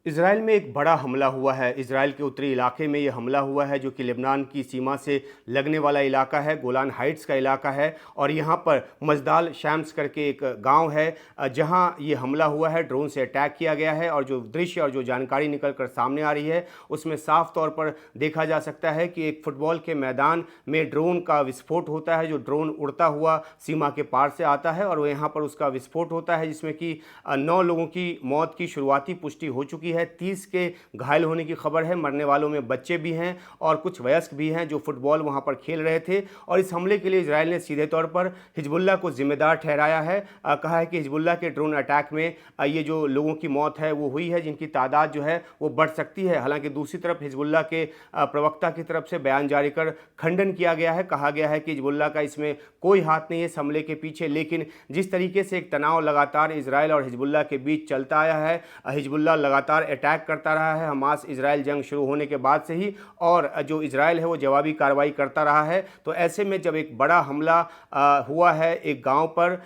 Israel में एक बड़ा हमला हुआ है। इज़राइल के उत्तरी इलाके में ये हमला हुआ है, जो कि लेबनान की सीमा से लगने वाला इलाका है, गोलान हाइट्स का इलाका है। और यहाँ पर मजदाल शैम्स करके एक गांव है, जहाँ ये हमला हुआ है। ड्रोन से अटैक किया गया है और जो दृश्य और जो जानकारी निकल कर सामने आ रही है, उसमें साफ तौर पर देखा जा सकता है कि एक फुटबॉल के मैदान में ड्रोन का विस्फोट होता है। जो ड्रोन उड़ता हुआ सीमा के पार से आता है और यहाँ पर उसका विस्फोट होता है, जिसमें कि 9 लोगों की मौत की शुरुआती पुष्टि हो चुकी है। 30 के घायल होने की खबर है। मरने वालों में बच्चे भी हैं और कुछ वयस्क भी हैं जो फुटबॉल वहां पर खेल रहे थे। और इस हमले के लिए इजराइल ने सीधे तौर पर हिजबुल्लाह को जिम्मेदार ठहराया है। कहा है कि हिजबुल्लाह के ड्रोन अटैक में ये जो लोगों की मौत है वो हुई है, जिनकी तादाद जो है वो बढ़ सकती है। हालांकि दूसरी तरफ हिजबुल्लाह के प्रवक्ता की तरफ से बयान जारी कर खंडन किया गया है। कहा गया है कि हिजबुल्लाह का इसमें कोई हाथ नहीं है इस हमले के पीछे। लेकिन जिस तरीके से एक तनाव लगातार इजराइल और हिजबुल्लाह के बीच चलता आया है, हिजबुल्लाह लगातार अटैक करता रहा है हमास इजराइल जंग शुरू होने के बाद से ही, और जो इजराइल है वो जवाबी कार्रवाई करता रहा है। तो ऐसे में जब एक बड़ा हमला हुआ है एक गांव पर,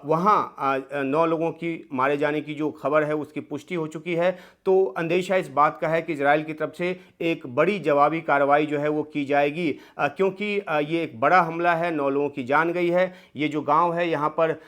वहाँ 9 लोगों की मारे जाने की जो खबर है उसकी पुष्टि हो चुकी है। तो अंदेशा इस बात का है कि इजराइल की तरफ से एक बड़ी जवाबी कार्रवाई जो है वो की जाएगी, क्योंकि ये एक बड़ा हमला है। 9 लोगों की जान गई है। ये जो गांव है यहाँ पर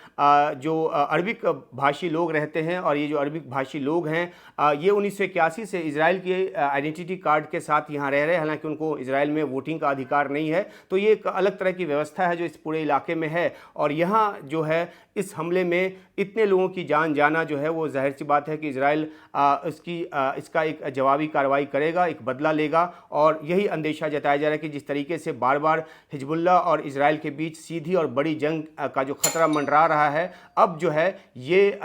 जो अरबिक भाषी लोग रहते हैं, और ये जो अरबिक भाषी लोग हैं ये 1981 से इजराइल के आइडेंटिटी कार्ड के साथ यहाँ रह रहे हैं। हालांकि उनको इजराइल में वोटिंग का अधिकार नहीं है। तो ये एक अलग तरह की व्यवस्था है जो इस पूरे इलाके में है। और यहाँ जो है इस हमले में इतने लोगों की जान जाना जो है वो जाहिर सी बात है कि इजराइल इसका एक जवाबी कार्रवाई करेगा, एक बदला लेगा। और यही अंदेशा जताया जा रहा है कि जिस तरीके से बार बार हिजबुल्लाह और इजराइल के बीच सीधी और बड़ी जंग का जो खतरा मंडरा रहा है, अब जो है ये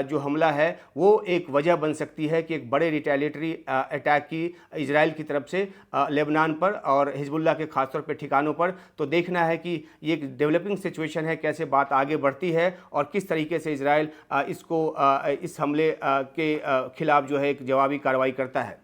जो हमला है वो एक वजह बन सकती है कि एक बड़े रिटेलिएटरी अटैक की इजराइल की तरफ से लेबनान पर और हिजबुल्लाह के खासतौर पर ठिकानों पर। तो देखना है कि ये एक डेवलपिंग सिचुएशन है, कैसे बात आगे बढ़ती है और किस तरीके से इजराइल इस हमले के खिलाफ जो है एक जवाबी कार्रवाई करता है।